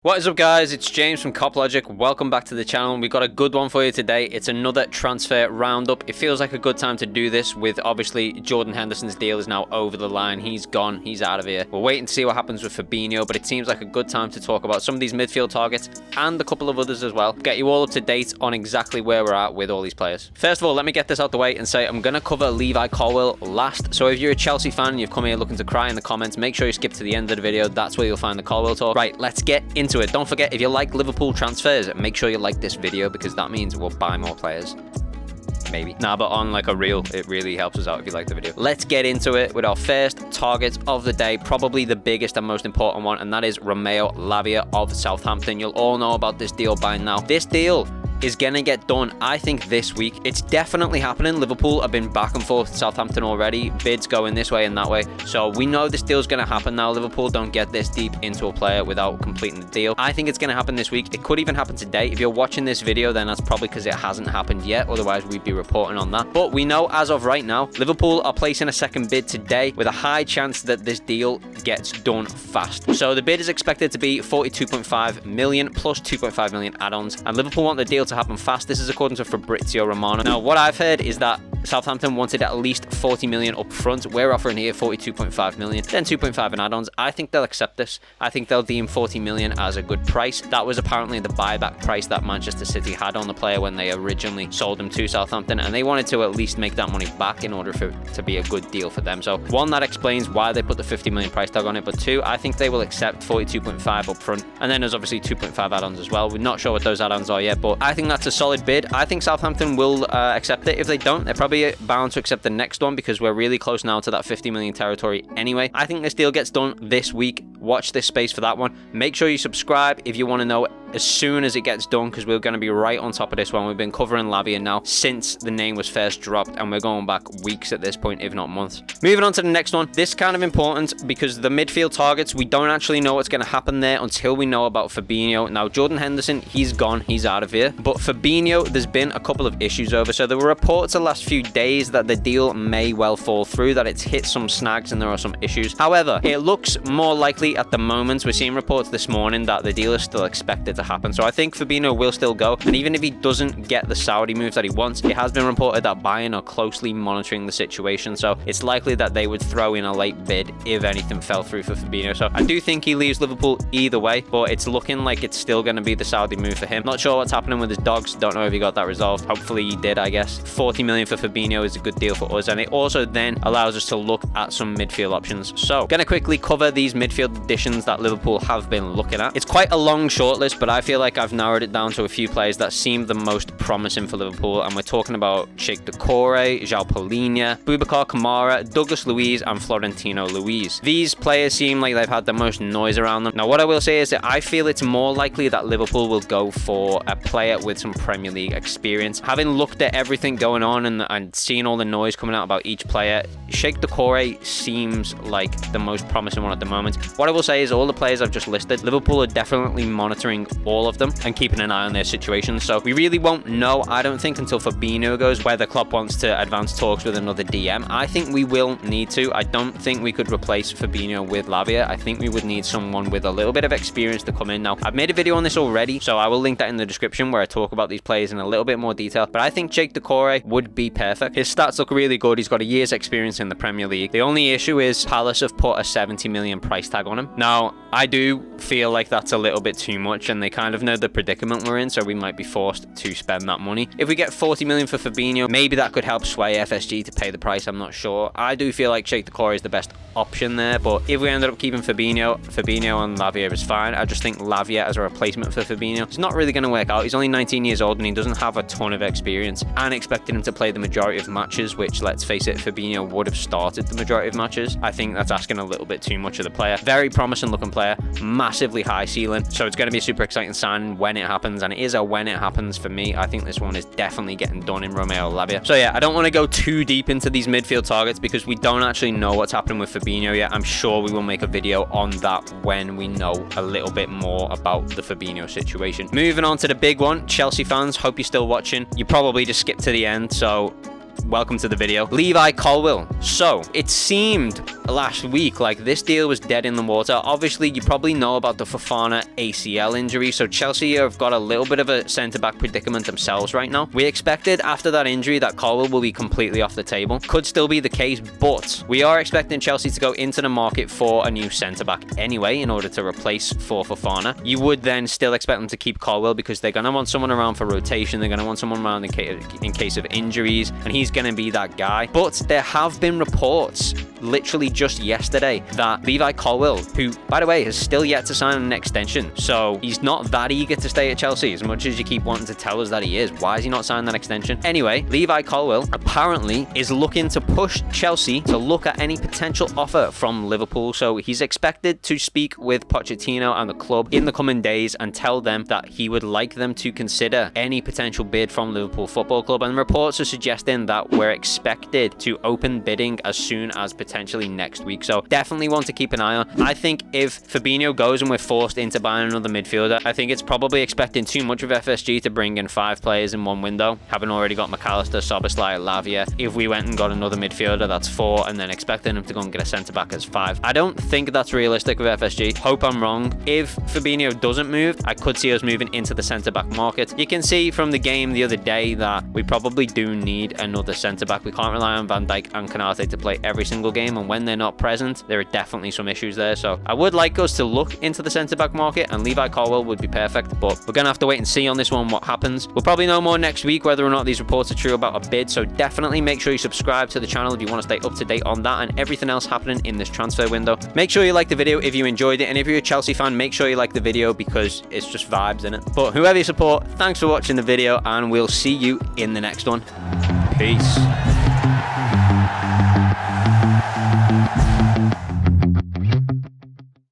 What is up, guys? It's James from CopLogic. Welcome back to the channel. We've got a good one for you today. It's another transfer roundup. It feels like a good time to do this with obviously Jordan Henderson's deal is now over the line. He's gone. He's out of here. We're waiting to see what happens with Fabinho, but it seems like a good time to talk about some of these midfield targets and a couple of others as well. Get you all up to date on exactly where we're at with all these players. First of all, let me get this out the way and say I'm going to cover Levi Colwill last. So if you're a Chelsea fan and you've come here looking to cry in the comments, make sure you skip to the end of the video. That's where you'll find the Colwill talk. Right, let's get into it. Don't forget, if you like Liverpool transfers, make sure you like this video because that means we'll buy more players. Maybe. Nah, but on like a reel, it really helps us out if you like the video. Let's get into it with our first target of the day, probably the biggest and most important one, and that is Romeo Lavia of Southampton. You'll all know about this deal by now. This deal is gonna get done, I think, this week. It's definitely happening. Liverpool have been back and forth with Southampton already, bids going this way and that way, so we know this deal's gonna happen now. Liverpool don't get this deep into a player without completing the deal. I think it's gonna happen this week. It could even happen today. If you're watching this video, then that's probably because it hasn't happened yet, otherwise we'd be reporting on that. But we know as of right now, Liverpool are placing a second bid today with a high chance that this deal gets done fast. So the bid is expected to be 42.5 million plus 2.5 million add-ons, and Liverpool want the deal to happen fast. This is according to Fabrizio Romano. Now, what I've heard is that Southampton wanted at least 40 million up front. We're offering here 42.5 million, then 2.5 in add-ons. I think they'll accept this. I think they'll deem 40 million as a good price. That was apparently the buyback price that Manchester City had on the player when they originally sold him to Southampton, and they wanted to at least make that money back in order for it to be a good deal for them. So one, that explains why they put the 50 million price tag on it, but two, I think they will accept 42.5 up front, and then there's obviously 2.5 add-ons as well. We're not sure what those add-ons are yet, but I think that's a solid bid. I think Southampton will accept it. If they don't, they're probably bound to accept the next one because we're really close now to that 50 million territory anyway. I think this deal gets done this week. Watch this space for that one. Make sure you subscribe if you want to know as soon as it gets done, because we're going to be right on top of this one. We've been covering Lavia now since the name was first dropped, and we're going back weeks at this point, if not months. Moving on to the next one. This is kind of important because the midfield targets, we don't actually know what's going to happen there until we know about Fabinho. Now, Jordan Henderson, he's gone. He's out of here. But Fabinho, there's been a couple of issues over. So there were reports the last few days that the deal may well fall through, that it's hit some snags and there are some issues. However, it looks more likely at the moment. We're seeing reports this morning that the deal is still expected to happen. So I think Fabinho will still go. And even if he doesn't get the Saudi moves that he wants, it has been reported that Bayern are closely monitoring the situation. So it's likely that they would throw in a late bid if anything fell through for Fabinho. So I do think he leaves Liverpool either way, but it's looking like it's still going to be the Saudi move for him. Not sure what's happening with his dogs. Don't know if he got that resolved. Hopefully he did, I guess. 40 million for Fabinho is a good deal for us. And it also then allows us to look at some midfield options. So going to quickly cover these midfield additions that Liverpool have been looking at. It's quite a long shortlist, but I feel like I've narrowed it down to a few players that seem the most promising for Liverpool, and we're talking about Doucoure, João Palhinha, Boubacar Kamara, Douglas Luiz, and Florentino Luiz. These players seem like they've had the most noise around them. Now, what I will say is that I feel it's more likely that Liverpool will go for a player with some Premier League experience. Having looked at everything going on and seeing all the noise coming out about each player, Doucoure seems like the most promising one at the moment. What I will say is all the players I've just listed, Liverpool are definitely monitoring all of them and keeping an eye on their situations. So we really won't know, I don't think, until Fabinho goes, whether Klopp wants to advance talks with another DM. I think we will need to. I don't think we could replace Fabinho with Lavia. I think we would need someone with a little bit of experience to come in. Now, I've made a video on this already, so I will link that in the description where I talk about these players in a little bit more detail. But I think Doucoure would be perfect. His stats look really good. He's got a year's experience in the Premier League. The only issue is Palace have put a 70 million price tag on him. Now, I do feel like that's a little bit too much, and they kind of know the predicament we're in, so we might be forced to spend that money. If we get 40 million for Fabinho, maybe that could help sway FSG to pay the price. I'm not sure. I do feel like Doucoure is the best option there, but if we ended up keeping Fabinho and Lavia is fine. I just think Lavia as a replacement for Fabinho, it's not really going to work out. He's only 19 years old and he doesn't have a ton of experience, and expecting him to play the majority of matches, which, let's face it, Fabinho would have started the majority of matches. I think that's asking a little bit too much of the player. Very promising looking player, massively high ceiling, so it's going to be a super exciting sign when it happens, and it is a when it happens for me. I think this one is definitely getting done in Romeo Lavia. So yeah, I don't want to go too deep into these midfield targets because we don't actually know what's happening with Fabinho yet. I'm sure we will make a video on that when we know a little bit more about the Fabinho situation. Moving on to the big one, Chelsea fans, hope you're still watching. You probably just skipped to the end, so welcome to the video. Levi Colwill. So, it seemed last week like this deal was dead in the water. Obviously, you probably know about the Fofana ACL injury, so Chelsea have got a little bit of a centre-back predicament themselves right now. We expected after that injury that Colwill will be completely off the table. Could still be the case, but we are expecting Chelsea to go into the market for a new centre-back anyway in order to replace for Fofana. You would then still expect them to keep Colwill because they're going to want someone around for rotation. They're going to want someone around in case of injuries, and he's going to be that guy. But there have been reports literally just yesterday that Levi Colwill, who by the way has still yet to sign an extension, so he's not that eager to stay at Chelsea as much as you keep wanting to tell us that he is. Why is he not signing that extension? Anyway, Levi Colwill apparently is looking to push Chelsea to look at any potential offer from Liverpool, so he's expected to speak with Pochettino and the club in the coming days and tell them that he would like them to consider any potential bid from Liverpool Football Club, and reports are suggesting that we're expected to open bidding as soon as potentially next week, so definitely want to keep an eye on. I think if Fabinho goes and we're forced into buying another midfielder, I think it's probably expecting too much of FSG to bring in 5 players in one window, having already got McAllister, Szoboszlai, Lavia. If we went and got another midfielder, that's 4, and then expecting him to go and get a centre-back as 5. I don't think that's realistic with FSG. Hope I'm wrong. If Fabinho doesn't move, I could see us moving into the centre-back market. You can see from the game the other day that we probably do need another centre-back. We can't rely on Van Dijk and Konate to play every single game, and when they're not present, there are definitely some issues there. So I would like us to look into the centre-back market, and Levi Colwill would be perfect, but we're going to have to wait and see on this one what happens. We'll probably know more next week whether or not these reports are true about a bid, so definitely make sure you subscribe to the channel if you want to stay up to date on that and everything else happening in this transfer window. Make sure you like the video if you enjoyed it, and if you're a Chelsea fan, make sure you like the video because it's just vibes in it. But whoever you support, thanks for watching the video, and we'll see you in the next one. Peace.